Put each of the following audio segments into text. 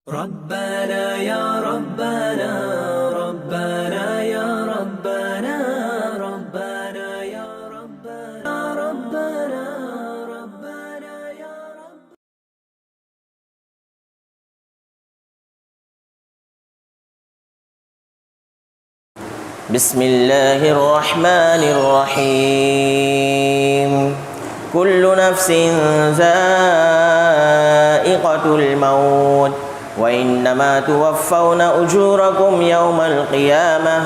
ربنا يا ربنا ربنا يا ربنا ربنا يا ربنا ربنا ربنا يا رب. بسم الله الرحمن الرحيم. كل نفس ذائقة الموت وإنما توفون أجوركم يوم القيامة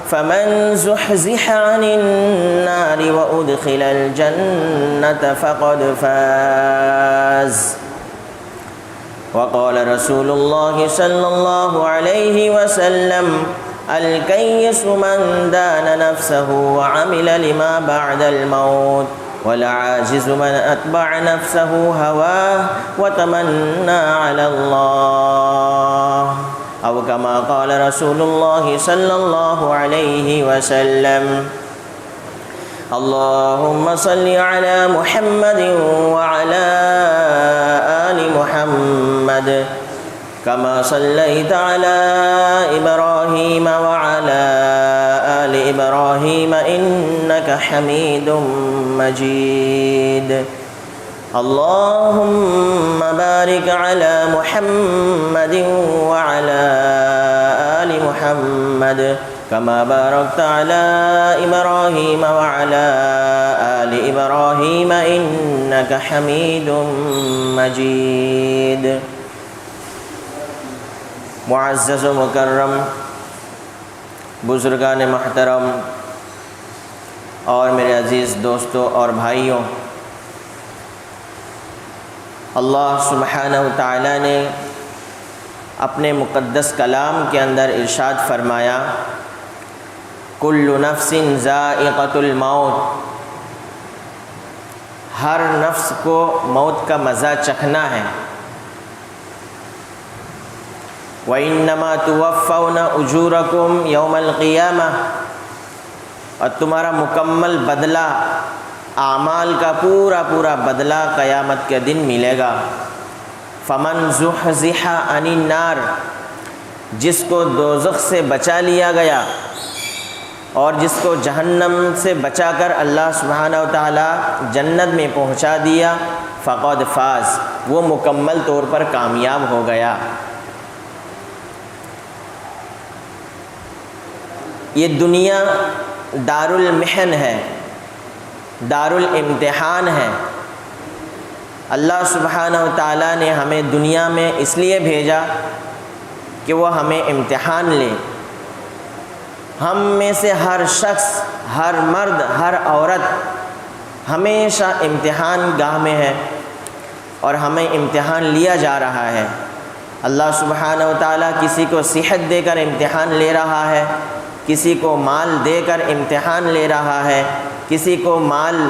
فمن زحزح عن النار وأدخل الجنة فقد فاز. وقال رسول الله صلى الله عليه وسلم: الكيس من دان نفسه وعمل لما بعد الموت والعاجز من أتبع نفسه هواه وتمنى على الله، أو كما قال رسول الله صلى الله عليه وسلم. اللهم صل على محمد وعلى آل محمد كما صليت على إبراهيم وعلى آل إبراهيم إنك حميد مجيد. اللهم بارك على محمد وعلى آل محمد كما باركت على إبراهيم وعلى آل إبراهيم إنك حميد مجيد. معزز و مکرم بزرگان محترم اور میرے عزیز دوستوں اور بھائیوں، اللہ سبحانہ و تعالیٰ نے اپنے مقدس کلام کے اندر ارشاد فرمایا: کل نفس ذائقۃ الموت، ہر نفس کو موت کا مزہ چکھنا ہے۔ وَإِنَّمَا تُوَفَّوْنَ أُجُورَكُمْ يَوْمَ الْقِيَامَةِ، اور تمہارا مکمل بدلہ، اعمال کا پورا بدلہ قیامت کے دن ملے گا۔ فَمَنْ زُحْزِحَ عَنِ النَّارِ، جس کو دوزخ سے بچا لیا گیا اور جس کو جہنم سے بچا کر اللہ سبحانہ و تعالی جنت میں پہنچا دیا، فقد فاز، وہ مکمل طور پر کامیاب ہو گیا۔ یہ دنیا دار المحن ہے، دار الامتحان ہے۔ اللہ سبحانہ و تعالیٰ نے ہمیں دنیا میں اس لیے بھیجا کہ وہ ہمیں امتحان لے۔ ہم میں سے ہر شخص، ہر مرد، ہر عورت ہمیشہ امتحان گاہ میں ہے اور ہمیں امتحان لیا جا رہا ہے۔ اللہ سبحانہ و تعالیٰ کسی کو صحت دے کر امتحان لے رہا ہے، کسی کو مال دے کر امتحان لے رہا ہے، کسی کو مال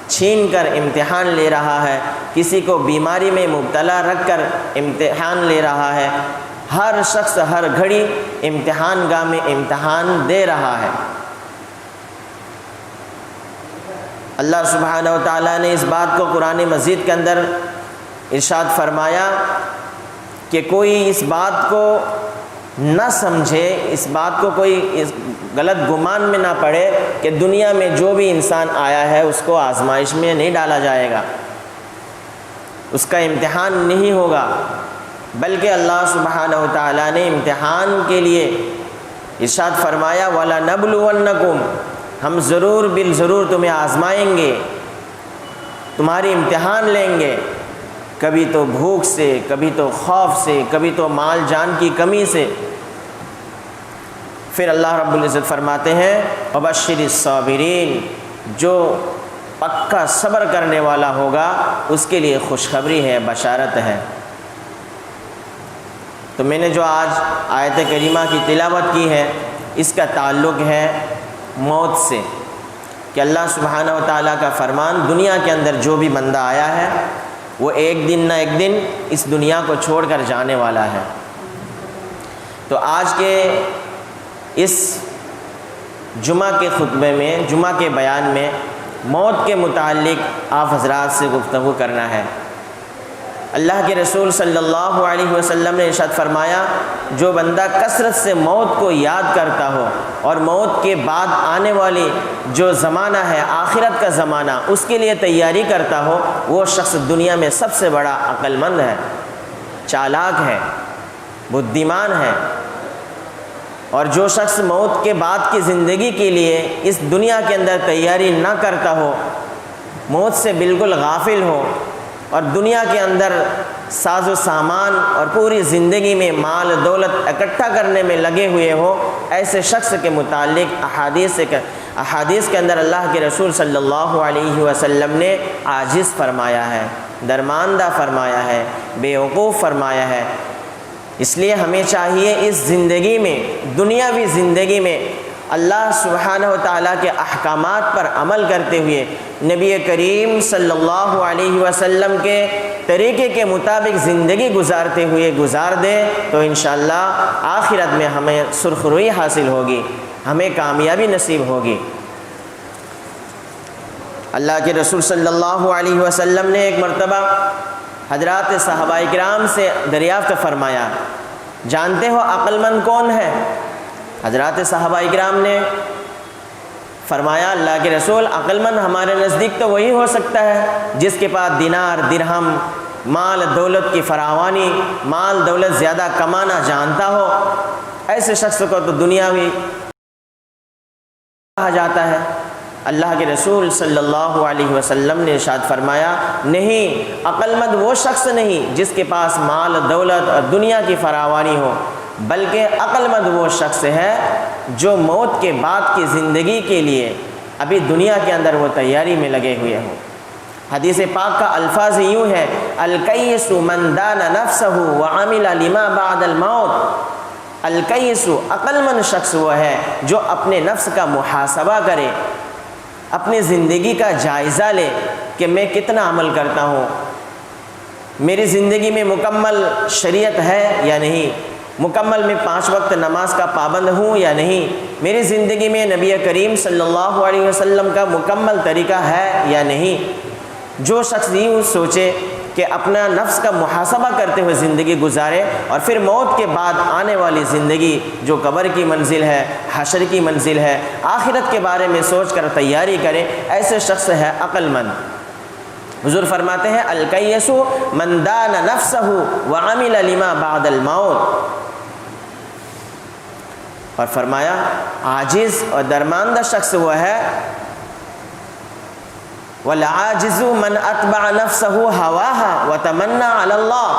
چھین کر امتحان لے رہا ہے، کسی کو بیماری میں مبتلا رکھ کر امتحان لے رہا ہے۔ ہر شخص ہر گھڑی امتحان گاہ میں امتحان دے رہا ہے۔ اللہ سبحانہ و تعالیٰ نے اس بات کو قرآن مجید کے اندر ارشاد فرمایا کہ کوئی اس بات کو نہ سمجھے، اس بات کو کوئی اس غلط گمان میں نہ پڑے کہ دنیا میں جو بھی انسان آیا ہے اس کو آزمائش میں نہیں ڈالا جائے گا، اس کا امتحان نہیں ہوگا، بلکہ اللہ سبحانہ و تعالیٰ نے امتحان کے لیے ارشاد فرمایا: وَلَنَبْلُوَنَّكُمْ، ہم ضرور بالضرور تمہیں آزمائیں گے، تمہاری امتحان لیں گے، کبھی تو بھوک سے، کبھی تو خوف سے، کبھی تو مال جان کی کمی سے۔ پھر اللہ رب العزت فرماتے ہیں: وَبَشِّرِ الصَّابِرِينَ، جو پکا صبر کرنے والا ہوگا اس کے لیے خوشخبری ہے، بشارت ہے۔ تو میں نے جو آج آیت کریمہ کی تلاوت کی ہے، اس کا تعلق ہے موت سے، کہ اللہ سبحانہ و تعالیٰ کا فرمان، دنیا کے اندر جو بھی بندہ آیا ہے وہ ایک دن نہ ایک دن اس دنیا کو چھوڑ کر جانے والا ہے۔ تو آج کے اس جمعہ کے خطبے میں، جمعہ کے بیان میں موت کے متعلق آپ حضرات سے گفتگو کرنا ہے۔ اللہ کے رسول صلی اللہ علیہ وسلم نے ارشاد فرمایا، جو بندہ کثرت سے موت کو یاد کرتا ہو اور موت کے بعد آنے والی جو زمانہ ہے آخرت کا زمانہ اس کے لیے تیاری کرتا ہو، وہ شخص دنیا میں سب سے بڑا عقل مند ہے، چالاک ہے، بدھیمان ہے۔ اور جو شخص موت کے بعد کی زندگی کے لیے اس دنیا کے اندر تیاری نہ کرتا ہو، موت سے بالکل غافل ہو اور دنیا کے اندر ساز و سامان اور پوری زندگی میں مال دولت اکٹھا کرنے میں لگے ہوئے ہو، ایسے شخص کے متعلق احادیث کے اندر اللہ کے رسول صلی اللہ علیہ وسلم نے عاجز فرمایا ہے، درماندہ فرمایا ہے، بیوقوف فرمایا ہے۔ اس لیے ہمیں چاہیے اس زندگی میں، دنیاوی زندگی میں اللہ سبحانہ و تعالیٰ کے احکامات پر عمل کرتے ہوئے نبی کریم صلی اللہ علیہ وسلم کے طریقے کے مطابق زندگی گزارتے ہوئے گزار دے تو انشاءاللہ آخرت میں ہمیں سرخروئی حاصل ہوگی، ہمیں کامیابی نصیب ہوگی۔ اللہ کے رسول صلی اللہ علیہ وسلم نے ایک مرتبہ حضرات صحابہ کرام سے دریافت فرمایا، جانتے ہو عقل مند کون ہے؟ حضرات صحابہ کرام نے فرمایا، اللہ کے رسول عقل مند ہمارے نزدیک تو وہی ہو سکتا ہے جس کے پاس دینار درہم مال دولت کی فراوانی، مال دولت زیادہ کمانا جانتا ہو، ایسے شخص کو تو دنیاوی کہا جاتا ہے۔ اللہ کے رسول صلی اللہ علیہ وسلم نے ارشاد فرمایا، نہیں، عقل مند وہ شخص نہیں جس کے پاس مال دولت اور دنیا کی فراوانی ہو، بلکہ عقل مند وہ شخص ہے جو موت کے بعد کی زندگی کے لیے ابھی دنیا کے اندر وہ تیاری میں لگے ہوئے ہوں۔ حدیث پاک کا الفاظ یوں ہے، الکیس من دان نفسہ وعمل لما بعد الموت۔ الکیس عقل مند شخص وہ ہے جو اپنے نفس کا محاسبہ کرے، اپنی زندگی کا جائزہ لے کہ میں کتنا عمل کرتا ہوں، میری زندگی میں مکمل شریعت ہے یا نہیں، مکمل میں 5 وقت نماز کا پابند ہوں یا نہیں، میری زندگی میں نبی کریم صلی اللہ علیہ وسلم کا مکمل طریقہ ہے یا نہیں۔ جو شخص یوں سوچے کہ اپنا نفس کا محاسبہ کرتے ہوئے زندگی گزارے اور پھر موت کے بعد آنے والی زندگی جو قبر کی منزل ہے، حشر کی منزل ہے، آخرت کے بارے میں سوچ کر تیاری کرے، ایسے شخص ہے عقل مند۔ حضور فرماتے ہیں، الکیس من دان نفسہ وعمل لما بعد الموت، اور فرمایا عاجز اور درماندہ شخص وہ ہے، والعاجز من اتبع نفسہ ہواہا وتمنى علی اللہ۔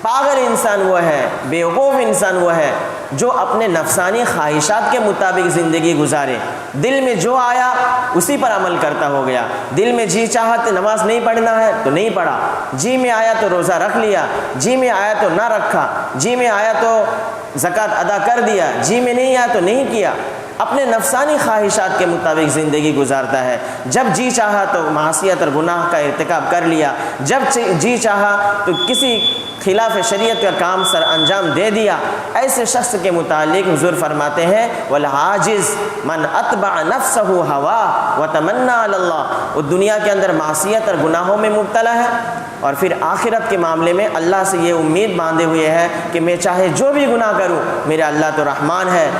پاگل انسان وہ ہے، بیوقوف انسان وہ ہے جو اپنے نفسانی خواہشات کے مطابق زندگی گزارے، دل میں جو آیا اسی پر عمل کرتا ہو گیا، دل میں جی چاہا تو نماز نہیں پڑھنا ہے تو نہیں پڑھا، جی میں آیا تو روزہ رکھ لیا، جی میں آیا تو نہ رکھا، جی میں آیا تو زکوٰۃ ادا کر دیا، جی میں نہیں آیا تو نہیں کیا، اپنے نفسانی خواہشات کے مطابق زندگی گزارتا ہے۔ جب جی چاہا تو معصیت اور گناہ کا ارتکاب کر لیا، جب جی چاہا تو کسی خلاف شریعت کا کام سر انجام دے دیا۔ ایسے شخص کے متعلق حضور فرماتے ہیں، والعاجز من اتبع نفسہ ہوا وتمنى علی اللہ، وہ دنیا کے اندر معصیت اور گناہوں میں مبتلا ہے اور پھر آخرت کے معاملے میں اللہ سے یہ امید باندھے ہوئے ہے کہ میں چاہے جو بھی گناہ کروں، میرا اللہ تو رحمان ہے،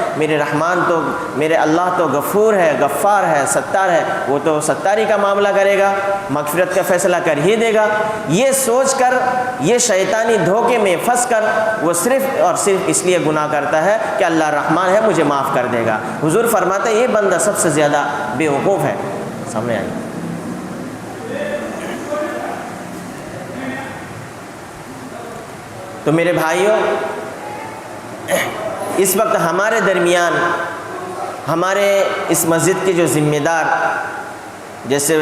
میرے اللہ تو غفور ہے، غفار ہے، ستار ہے، وہ تو ستاری کا معاملہ کرے گا، مغفرت کا فیصلہ کر ہی دے گا۔ یہ سوچ کر، یہ شیطانی دھوکے میں پھنس کر وہ صرف اور صرف اس لیے گناہ کرتا ہے کہ اللہ رحمان ہے، مجھے معاف کر دے گا۔ حضور فرماتے ہیں یہ بندہ سب سے زیادہ بیوقوف ہے۔ سامنے آئیے۔ تو میرے بھائیوں، اس وقت ہمارے درمیان ہمارے اس مسجد کے جو ذمہ دار، جیسے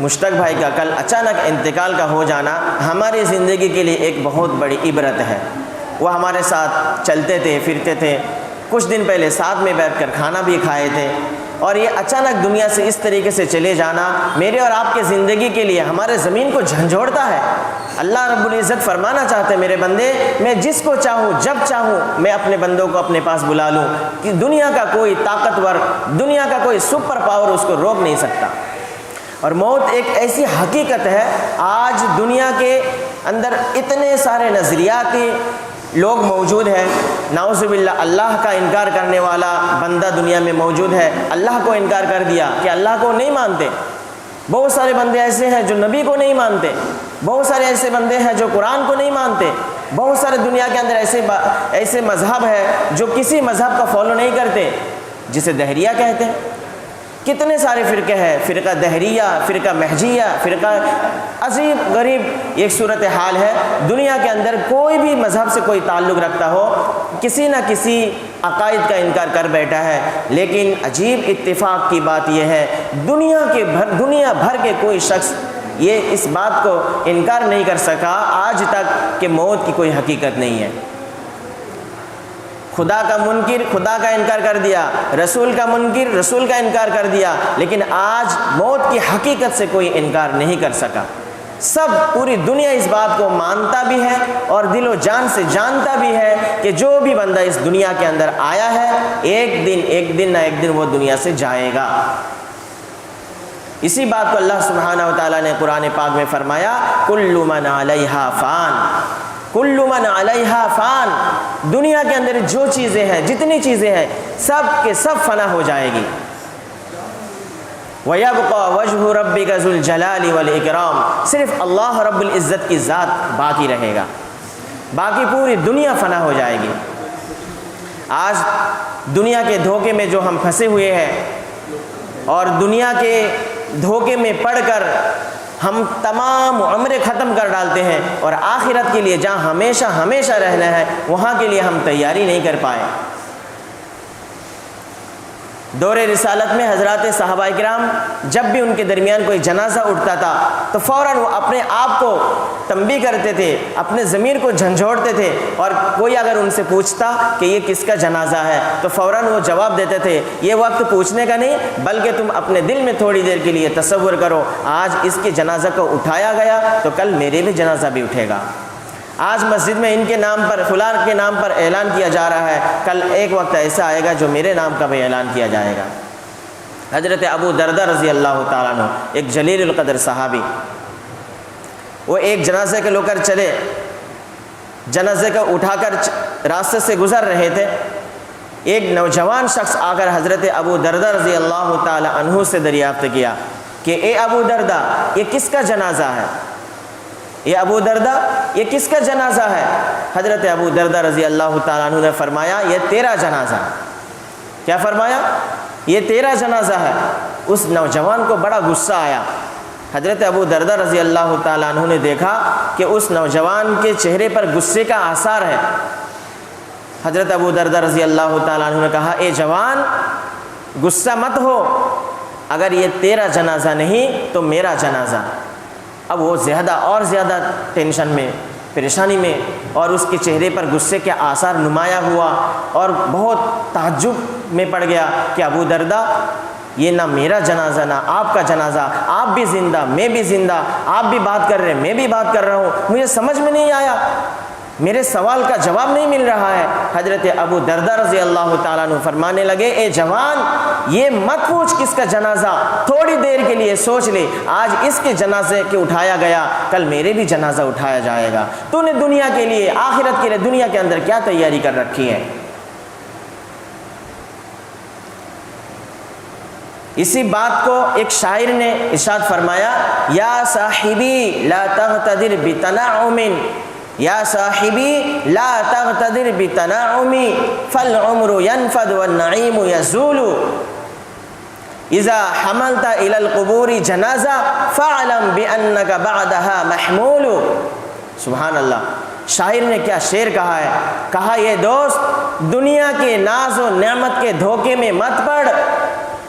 مشتاق بھائی کا کل اچانک انتقال کا ہو جانا ہماری زندگی کے لیے ایک بہت بڑی عبرت ہے۔ وہ ہمارے ساتھ چلتے تھے، پھرتے تھے، کچھ دن پہلے ساتھ میں بیٹھ کر کھانا بھی کھائے تھے، اور یہ اچانک دنیا سے اس طریقے سے چلے جانا میرے اور آپ کے زندگی کے لیے ہمارے زمین کو جھنجھوڑتا ہے۔ اللہ رب العزت فرمانا چاہتے ہیں، میرے بندے، میں جس کو چاہوں جب چاہوں میں اپنے بندوں کو اپنے پاس بلا لوں، کہ دنیا کا کوئی طاقتور، دنیا کا کوئی سپر پاور اس کو روک نہیں سکتا۔ اور موت ایک ایسی حقیقت ہے، آج دنیا کے اندر اتنے سارے نظریاتی لوگ موجود ہیں، نعوذ باللہ اللہ کا انکار کرنے والا بندہ دنیا میں موجود ہے، اللہ کو انکار کر دیا کہ اللہ کو نہیں مانتے۔ بہت سارے بندے ایسے ہیں جو نبی کو نہیں مانتے، بہت سارے ایسے بندے ہیں جو قرآن کو نہیں مانتے، بہت سارے دنیا کے اندر ایسے مذہب ہے جو کسی مذہب کا فالو نہیں کرتے، جسے دہریہ کہتے ہیں۔ کتنے سارے فرقے ہیں، فرقہ دہریہ، فرقہ محجیہ، فرقہ، عجیب غریب ایک صورتحال ہے۔ دنیا کے اندر کوئی بھی مذہب سے کوئی تعلق رکھتا ہو، کسی نہ کسی عقائد کا انکار کر بیٹھا ہے، لیکن عجیب اتفاق کی بات یہ ہے، دنیا بھر کے کوئی شخص یہ اس بات کو انکار نہیں کر سکا آج تک کہ موت کی کوئی حقیقت نہیں ہے۔ خدا کا منکر خدا کا انکار کر دیا، رسول کا منکر رسول کا انکار کر دیا، لیکن آج موت کی حقیقت سے کوئی انکار نہیں کر سکا۔ سب، پوری دنیا اس بات کو مانتا بھی ہے اور دل و جان سے جانتا بھی ہے کہ جو بھی بندہ اس دنیا کے اندر آیا ہے، ایک دن نہ ایک دن وہ دنیا سے جائے گا۔ اسی بات کو اللہ سبحانہ و تعالیٰ نے قرآن پاک میں فرمایا، کل من علیہا فان، کل من علیہا فان، دنیا کے اندر جو چیزیں ہیں، جتنی چیزیں ہیں، سب کے سب فنا ہو جائے گی۔ وَيَبْقَى وَجْهُ رَبِّكَ ذُو الْجَلَالِ وَالْإِكْرَامِ، صرف اللہ رب العزت کی ذات باقی رہے گا، باقی پوری دنیا فنا ہو جائے گی۔ آج دنیا کے دھوکے میں جو ہم پھنسے ہوئے ہیں اور دنیا کے دھوکے میں پڑ کر ہم تمام عمریں ختم کر ڈالتے ہیں اور آخرت کے لیے جہاں ہمیشہ ہمیشہ رہنا ہے وہاں کے لیے ہم تیاری نہیں کر پائے۔ دور رسالت میں حضرات صحابہ کرام جب بھی ان کے درمیان کوئی جنازہ اٹھتا تھا تو فوراً وہ اپنے آپ کو تنبیہ کرتے تھے، اپنے ضمیر کو جھنجھوڑتے تھے، اور کوئی اگر ان سے پوچھتا کہ یہ کس کا جنازہ ہے تو فوراً وہ جواب دیتے تھے، یہ وقت پوچھنے کا نہیں، بلکہ تم اپنے دل میں تھوڑی دیر کے لیے تصور کرو، آج اس کے جنازہ کو اٹھایا گیا تو کل میرے بھی جنازہ بھی اٹھے گا۔ آج مسجد میں ان کے نام پر، فلان کے نام پر اعلان کیا جا رہا ہے، کل ایک وقت ایسا آئے گا جو میرے نام کا بھی اعلان کیا جائے گا۔ حضرت ابو دردہ رضی اللہ تعالیٰ عنہ، ایک جلیل القدر صحابی، وہ ایک جنازے کے لو کر چلے، جنازے کو اٹھا کر راستے سے گزر رہے تھے، ایک نوجوان شخص آ کر حضرت ابو دردہ رضی اللہ تعالیٰ عنہ سے دریافت کیا کہ اے ابو دردہ، یہ کس کا جنازہ ہے؟ یہ ابو دردہ، یہ کس کا جنازہ ہے؟ حضرت ابو دردہ رضی اللہ تعالیٰ عنہ نے فرمایا، یہ تیرا جنازہ ہے۔ کیا فرمایا؟ یہ تیرا جنازہ ہے۔ اس نوجوان کو بڑا غصہ آیا۔ حضرت ابو دردہ رضی اللہ تعالیٰ عنہ نے دیکھا کہ اس نوجوان کے چہرے پر غصے کا آثار ہے۔ حضرت ابو دردہ رضی اللہ تعالیٰ عنہ نے کہا، اے جوان، غصہ مت ہو، اگر یہ تیرا جنازہ نہیں تو میرا جنازہ۔ اب وہ زیادہ اور زیادہ ٹینشن میں، پریشانی میں، اور اس کے چہرے پر غصے کے آثار نمایاں ہوا اور بہت تعجب میں پڑ گیا کہ ابو دردہ، یہ نہ میرا جنازہ نہ آپ کا جنازہ، آپ بھی زندہ میں بھی زندہ، آپ بھی بات کر رہے ہیں میں بھی بات کر رہا ہوں، مجھے سمجھ میں نہیں آیا، میرے سوال کا جواب نہیں مل رہا ہے۔ حضرت ابو دردہ رضی اللہ تعالیٰ عنہ فرمانے لگے، اے جوان، یہ مت پوچھ کس کا جنازہ، تھوڑی دیر کے لیے سوچ لے، آج اس کے جنازے کے اٹھایا گیا، کل میرے بھی جنازہ اٹھایا جائے گا۔ تو نے دنیا کے لیے، آخرت کے لیے دنیا کے اندر کیا تیاری کر رکھی ہے؟ اسی بات کو ایک شاعر نے ارشاد فرمایا، یا صاحبی لا تغتدر بتنعم، یا صاحبی لا تغتدر بتنعم، فالعمر ينفد والنعیم يزول، اذا حملت الى القبور جنازہ فاعلم بانک بعدها محمول۔ سبحان اللہ، شاعر نے کیا شعر کہا ہے، کہا یہ دوست دنیا کے ناز و نعمت کے دھوکے میں مت پڑ،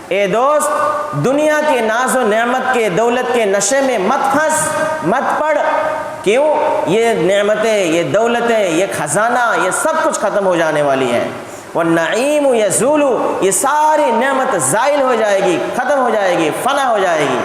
اے دوست دنیا کے ناز و نعمت کے دولت کے نشے میں مت پھنس، مت پڑ۔ کیوں؟ یہ نعمتیں، یہ دولتیں، یہ خزانہ، یہ سب کچھ ختم ہو جانے والی ہے۔ والنعیم یزول، یہ ساری نعمت زائل ہو جائے گی، ختم ہو جائے گی، فنا ہو جائے گی۔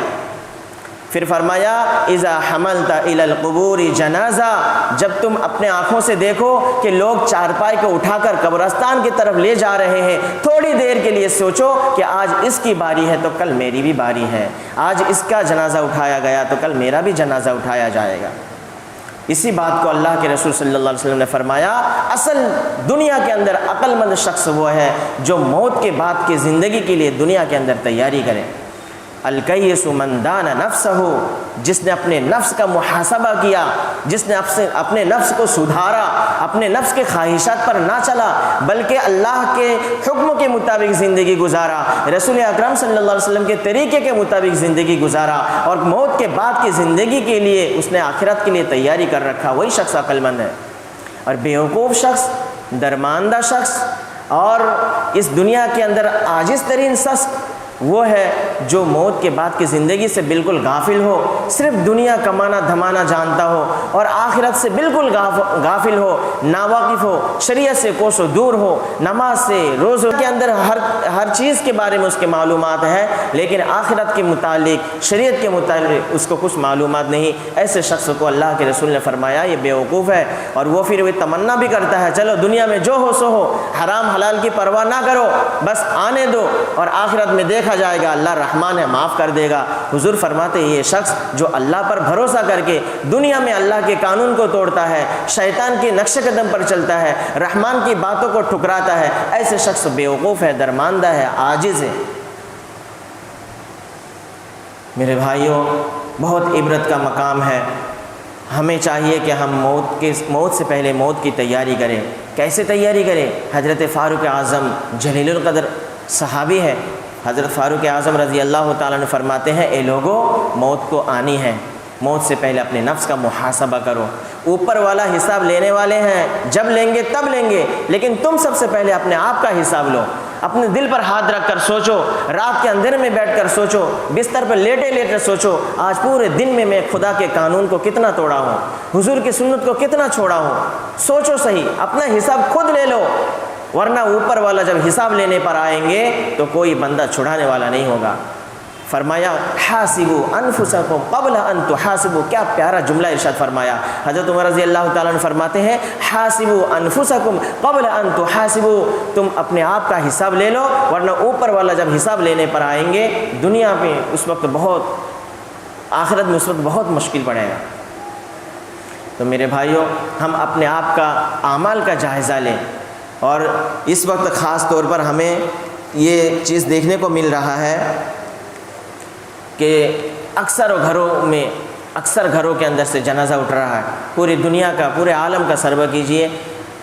پھر فرمایا اذا حملت الی القبور جنازہ، جب تم اپنے آنکھوں سے دیکھو کہ لوگ چارپائی کو اٹھا کر قبرستان کی طرف لے جا رہے ہیں، تھوڑی دیر کے لیے سوچو کہ آج اس کی باری ہے تو کل میری بھی باری ہے، آج اس کا جنازہ اٹھایا گیا تو کل میرا بھی جنازہ اٹھایا جائے گا۔ اسی بات کو اللہ کے رسول صلی اللہ علیہ وسلم نے فرمایا، اصل دنیا کے اندر عقل مند شخص وہ ہے جو موت کے بعد کی زندگی کے لیے دنیا کے اندر تیاری کرے۔ الکیس من دان نفسہ، جس نے اپنے نفس کا محاسبہ کیا، جس نے اپنے نفس کو سدھارا، اپنے نفس کے خواہشات پر نہ چلا بلکہ اللہ کے حکم کے مطابق زندگی گزارا، رسول اکرم صلی اللہ علیہ وسلم کے طریقے کے مطابق زندگی گزارا، اور موت کے بعد کی زندگی کے لیے اس نے آخرت کے لیے تیاری کر رکھا، وہی شخص عقل مند ہے۔ اور بیوقوف شخص، درماندہ شخص اور اس دنیا کے اندر عاجز ترین شخص وہ ہے جو موت کے بعد کی زندگی سے بالکل غافل ہو، صرف دنیا کمانا دھمانا جانتا ہو اور آخرت سے بالکل غافل ہو، ناواقف ہو، شریعت سے کوسوں دور ہو، نماز سے روزوں کے اندر ہر چیز کے بارے میں اس کے معلومات ہے لیکن آخرت کے متعلق، شریعت کے متعلق اس کو کچھ معلومات نہیں۔ ایسے شخص کو اللہ کے رسول نے فرمایا یہ بیوقوف ہے، اور وہ پھر وہ تمنا بھی کرتا ہے چلو دنیا میں جو ہو سو ہو، حرام حلال کی پرواہ نہ کرو، بس آنے دو اور آخرت میں دیکھا جائے گا، اللہ رحمان ہے معاف کر دے گا۔ حضور فرماتے ہیں یہ شخص جو اللہ پر بھروسہ کر کے دنیا میں اللہ کے قانون کو توڑتا ہے، شیطان کے نقش قدم پر چلتا ہے، رحمان کی باتوں کو ٹھکراتا ہے، ایسے شخص بیوقوف ہے، درماندہ ہے، عاجز ہے۔ میرے بھائیوں، بہت عبرت کا مقام ہے، ہمیں چاہیے کہ ہم موت سے پہلے موت کی تیاری کریں۔ کیسے تیاری کریں؟ حضرت فاروق اعظم جلیل القدر صحابی ہے، حضرت فاروق اعظم رضی اللہ تعالیٰ عنہ فرماتے ہیں اے لوگو، موت کو آنی ہے، موت سے پہلے اپنے نفس کا محاسبہ کرو، اوپر والا حساب لینے والے ہیں، جب لیں گے تب لیں گے، لیکن تم سب سے پہلے اپنے آپ کا حساب لو، اپنے دل پر ہاتھ رکھ کر سوچو، رات کے اندھیرے میں بیٹھ کر سوچو، بستر پر لیٹے لیٹے سوچو، آج پورے دن میں خدا کے قانون کو کتنا توڑا ہوں، حضور کی سنت کو کتنا چھوڑا ہوں، سوچو صحیح، اپنا حساب خود لے لو، ورنہ اوپر والا جب حساب لینے پر آئیں گے تو کوئی بندہ چھڑانے والا نہیں ہوگا۔ فرمایا حاسبوا انفسکم قبل ان تحاسبوا، کیا پیارا جملہ ارشاد فرمایا۔ حضرت عمر رضی اللہ تعالیٰ عنہ فرماتے ہیں حاسبوا انفسکم قبل ان تحاسبوا، تم اپنے آپ کا حساب لے لو ورنہ اوپر والا جب حساب لینے پر آئیں گے دنیا میں اس وقت آخرت میں اس وقت بہت مشکل پڑے گا۔ تو میرے بھائیوں، ہم اپنے آپ کا اعمال کا جائزہ لیں، اور اس وقت خاص طور پر ہمیں یہ چیز دیکھنے کو مل رہا ہے کہ اکثر گھروں کے اندر سے جنازہ اٹھ رہا ہے، پوری دنیا کا، پورے عالم کا سربراہ کیجئے،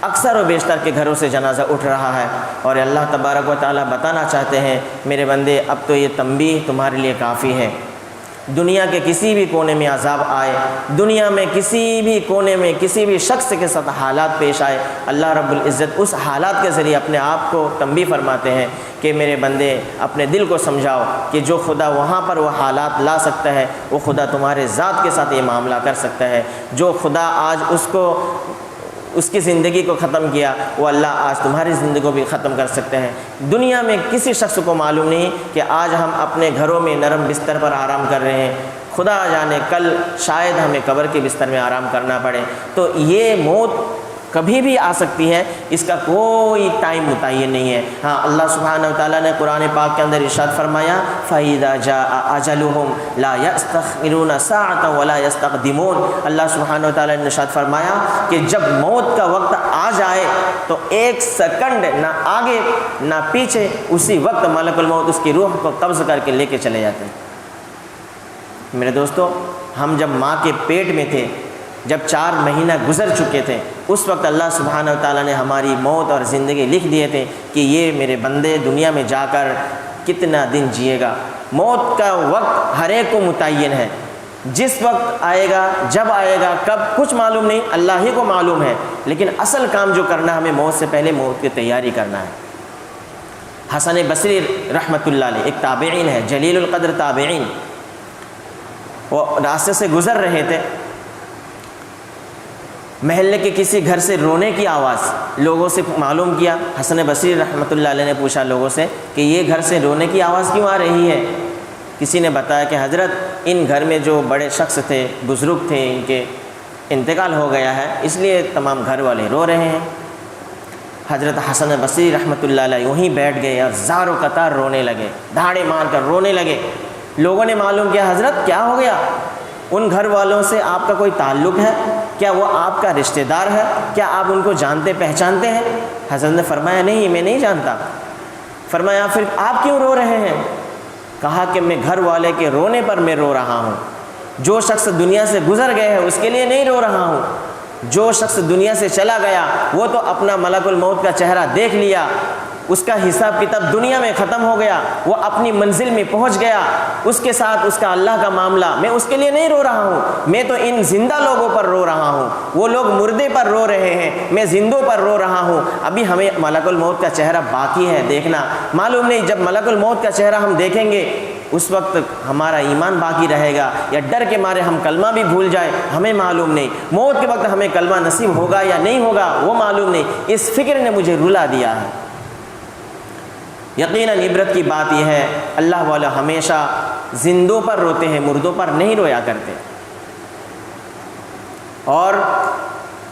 اکثر و بیشتر کے گھروں سے جنازہ اٹھ رہا ہے، اور اللہ تبارک و تعالیٰ بتانا چاہتے ہیں میرے بندے اب تو یہ تنبیہ تمہارے لیے کافی ہے۔ دنیا کے کسی بھی کونے میں عذاب آئے، دنیا میں کسی بھی کونے میں کسی بھی شخص کے ساتھ حالات پیش آئے، اللہ رب العزت اس حالات کے ذریعے اپنے آپ کو تنبیہ فرماتے ہیں کہ میرے بندے اپنے دل کو سمجھاؤ کہ جو خدا وہاں پر وہ حالات لا سکتا ہے وہ خدا تمہارے ذات کے ساتھ یہ معاملہ کر سکتا ہے، جو خدا آج اس کی زندگی کو ختم کیا وہ اللہ آج تمہاری زندگی کو بھی ختم کر سکتے ہیں۔ دنیا میں کسی شخص کو معلوم نہیں کہ آج ہم اپنے گھروں میں نرم بستر پر آرام کر رہے ہیں، خدا جانے کل شاید ہمیں قبر کے بستر میں آرام کرنا پڑے، تو یہ موت کبھی بھی آ سکتی ہے، اس کا کوئی ٹائم متعین نہیں ہے۔ ہاں، اللہ سبحانہ و تعالیٰ نے قرآن پاک کے اندر ارشاد فرمایا فَإِذَا جَاءَ أَجَلُهُمْ لَا يَسْتَخِرُونَ سَاعَةً وَلَا يَسْتَقْدِمُونَ، اللہ سبحانہ و تعالیٰ نے ارشاد فرمایا کہ جب موت کا وقت آ جائے تو ایک سیکنڈ نہ آگے نہ پیچھے، اسی وقت ملک الموت اس کی روح کو قبض کر کے لے کے چلے جاتے ہیں۔ میرے دوستو، ہم جب ماں کے پیٹ میں تھے، جب 4 مہینہ گزر چکے تھے، اس وقت اللہ سبحانہ و تعالیٰ نے ہماری موت اور زندگی لکھ دیے تھے کہ یہ میرے بندے دنیا میں جا کر کتنا دن جیے گا۔ موت کا وقت ہر ایک کو متعین ہے، جس وقت آئے گا، جب آئے گا، کب، کچھ معلوم نہیں، اللہ ہی کو معلوم ہے، لیکن اصل کام جو کرنا ہمیں موت سے پہلے موت کی تیاری کرنا ہے۔ حسن بصری رحمۃ اللہ علیہ ایک تابعین ہے، جلیل القدر تابعین، وہ راستے سے گزر رہے تھے، محلے کے کسی گھر سے رونے کی آواز لوگوں سے معلوم کیا، حسن بصری رحمۃ اللہ علیہ نے پوچھا لوگوں سے کہ یہ گھر سے رونے کی آواز کیوں آ رہی ہے؟ کسی نے بتایا کہ حضرت ان گھر میں جو بڑے شخص تھے، بزرگ تھے، ان کے انتقال ہو گیا ہے، اس لیے تمام گھر والے رو رہے ہیں۔ حضرت حسن بصری رحمۃ اللہ علیہ وہیں بیٹھ گئے اور زار و قطار رونے لگے، دھاڑے مار کر رونے لگے۔ لوگوں نے معلوم کیا حضرت کیا ہو گیا؟ ان گھر والوں سے آپ کا کوئی تعلق ہے؟ کیا وہ آپ کا رشتہ دار ہے؟ کیا آپ ان کو جانتے پہچانتے ہیں؟ حضرت نے فرمایا نہیں، میں نہیں جانتا۔ فرمایا پھر آپ کیوں رو رہے ہیں؟ کہا کہ میں گھر والے کے رونے پر میں رو رہا ہوں، جو شخص دنیا سے گزر گئے ہیں اس کے لیے نہیں رو رہا ہوں، جو شخص دنیا سے چلا گیا وہ تو اپنا ملک الموت کا چہرہ دیکھ لیا، اس کا حساب کتاب دنیا میں ختم ہو گیا، وہ اپنی منزل میں پہنچ گیا، اس کے ساتھ اس کا اللہ کا معاملہ، میں اس کے لیے نہیں رو رہا ہوں، میں تو ان زندہ لوگوں پر رو رہا ہوں۔ وہ لوگ مردے پر رو رہے ہیں، میں زندوں پر رو رہا ہوں۔ ابھی ہمیں ملک الموت کا چہرہ باقی ہے دیکھنا، معلوم نہیں جب ملک الموت کا چہرہ ہم دیکھیں گے اس وقت ہمارا ایمان باقی رہے گا یا ڈر کے مارے ہم کلمہ بھی بھول جائیں، ہمیں معلوم نہیں۔ موت کے وقت ہمیں کلمہ نصیب ہوگا یا نہیں ہوگا وہ معلوم نہیں۔ اس فکر نے مجھے رلا دیا ہے۔ یقیناً عبرت کی بات یہ ہے اللہ والے ہمیشہ زندوں پر روتے ہیں، مردوں پر نہیں رویا کرتے۔ اور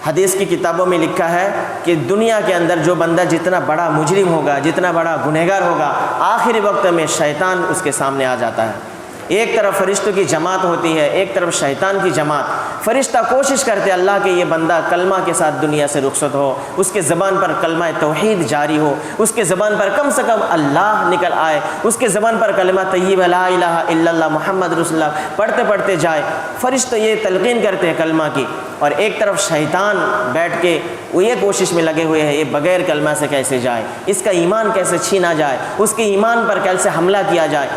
حدیث کی کتابوں میں لکھا ہے کہ دنیا کے اندر جو بندہ جتنا بڑا مجرم ہوگا، جتنا بڑا گنہگار ہوگا، آخری وقت میں شیطان اس کے سامنے آ جاتا ہے۔ ایک طرف فرشتوں کی جماعت ہوتی ہے، ایک طرف شیطان کی جماعت۔ فرشتہ کوشش کرتے اللہ کہ یہ بندہ کلمہ کے ساتھ دنیا سے رخصت ہو، اس کے زبان پر کلمہ توحید جاری ہو، اس کے زبان پر کم سے کم اللہ نکل آئے، اس کے زبان پر کلمہ طیبہ لا الہ الا اللہ محمد رسول اللہ پڑھتے پڑھتے جائے۔ فرشتہ یہ تلقین کرتے ہیں کلمہ کی، اور ایک طرف شیطان بیٹھ کے وہ یہ کوشش میں لگے ہوئے ہیں یہ بغیر کلمہ سے کیسے جائے، اس کا ایمان کیسے چھینا جائے، اس کے ایمان پر کیسے حملہ کیا جائے۔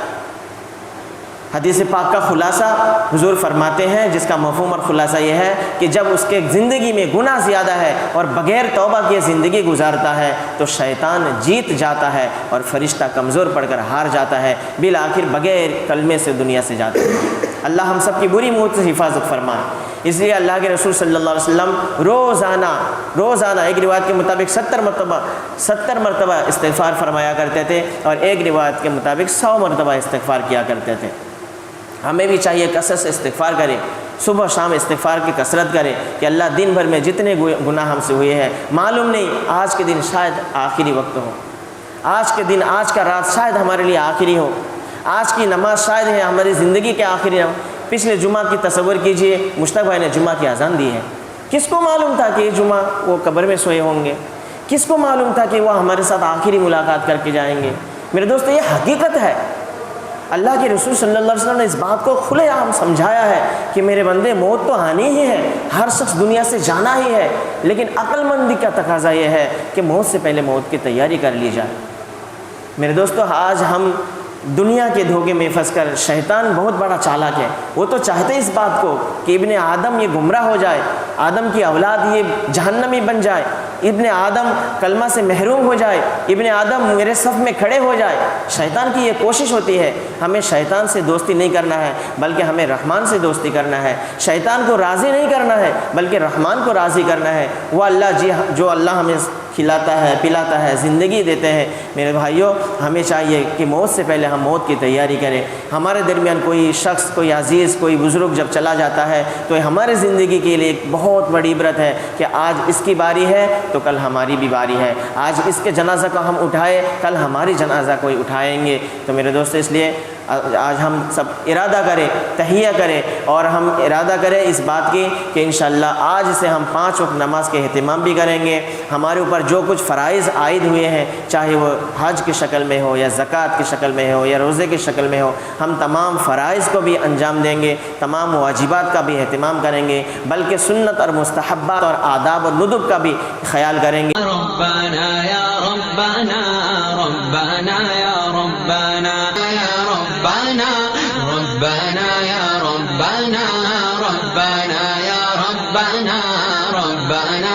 حدیث پاک کا خلاصہ حضور فرماتے ہیں، جس کا مفہوم اور خلاصہ یہ ہے کہ جب اس کے زندگی میں گناہ زیادہ ہے اور بغیر توبہ کیے زندگی گزارتا ہے تو شیطان جیت جاتا ہے اور فرشتہ کمزور پڑ کر ہار جاتا ہے، بالآخر بغیر کلمے سے دنیا سے جاتا ہے۔ اللہ ہم سب کی بری موت سے حفاظت فرمائے۔ اس لیے اللہ کے رسول صلی اللہ علیہ وسلم روزانہ ایک روایت کے مطابق 70 مرتبہ استغفار فرمایا کرتے تھے، اور ایک روایت کے مطابق 100 مرتبہ استغفار کیا کرتے تھے۔ ہمیں بھی چاہیے کثرت سے استغفار کریں، صبح شام استغفار کی کثرت کریں کہ اللہ دن بھر میں جتنے گناہ ہم سے ہوئے ہیں، معلوم نہیں آج کے دن شاید آخری وقت ہو، آج کے دن، آج کا رات شاید ہمارے لیے آخری ہو، آج کی نماز شاید ہے ہماری زندگی کے آخری ہو۔ پچھلے جمعہ کی تصور کیجئے، مشتاق بھائی نے جمعہ کی اذان دی ہے، کس کو معلوم تھا کہ یہ جمعہ وہ قبر میں سوئے ہوں گے؟ کس کو معلوم تھا کہ وہ ہمارے ساتھ آخری ملاقات کر کے جائیں گے؟ میرے دوست یہ حقیقت ہے۔ اللہ کے رسول صلی اللہ علیہ وسلم نے اس بات کو کھلے عام سمجھایا ہے کہ میرے بندے موت تو آنی ہی ہے، ہر شخص دنیا سے جانا ہی ہے، لیکن عقل مندی کا تقاضا یہ ہے کہ موت سے پہلے موت کی تیاری کر لی جائے۔ میرے دوستو آج ہم دنیا کے دھوکے میں پھنس کر، شیطان بہت بڑا چالاک ہے، وہ تو چاہتے اس بات کو کہ ابن آدم یہ گمراہ ہو جائے، آدم کی اولاد یہ جہنمی بن جائے، ابن آدم کلمہ سے محروم ہو جائے، ابن آدم میرے صف میں کھڑے ہو جائے۔ شیطان کی یہ کوشش ہوتی ہے۔ ہمیں شیطان سے دوستی نہیں کرنا ہے بلکہ ہمیں رحمان سے دوستی کرنا ہے۔ شیطان کو راضی نہیں کرنا ہے بلکہ رحمان کو راضی کرنا ہے۔ وہ اللہ جو اللہ ہمیں کھلاتا ہے، پلاتا ہے، زندگی دیتے ہیں۔ میرے بھائیوں، ہمیں چاہیے کہ موت سے پہلے ہم موت کی تیاری کریں۔ ہمارے درمیان کوئی شخص، کوئی عزیز، کوئی بزرگ جب چلا جاتا ہے تو یہ ہمارے زندگی کے لیے ایک بہت بڑی عبرت ہے کہ آج اس کی باری ہے تو کل ہماری بھی باری ہے، آج اس کے جنازہ کو ہم اٹھائے کل ہماری جنازہ کوئی اٹھائیں گے۔ تو میرے دوست اس لیے آج ہم سب ارادہ کریں، تہیہ کریں، اور ہم ارادہ کریں اس بات کی کہ انشاءاللہ آج سے ہم 5 وقت نماز کے اہتمام بھی کریں گے۔ ہمارے اوپر جو کچھ فرائض عائد ہوئے ہیں، چاہے وہ حج کی شکل میں ہو یا زکوٰۃ کی شکل میں ہو یا روزے کی شکل میں ہو، ہم تمام فرائض کو بھی انجام دیں گے، تمام واجبات کا بھی اہتمام کریں گے، بلکہ سنت اور مستحبات اور آداب اور ندب کا بھی خیال کریں گے۔ ربنا یا ربنا ربنا یا ربنا یا ربنا ربنا یا ربنا ربنا یا ربنا ربنا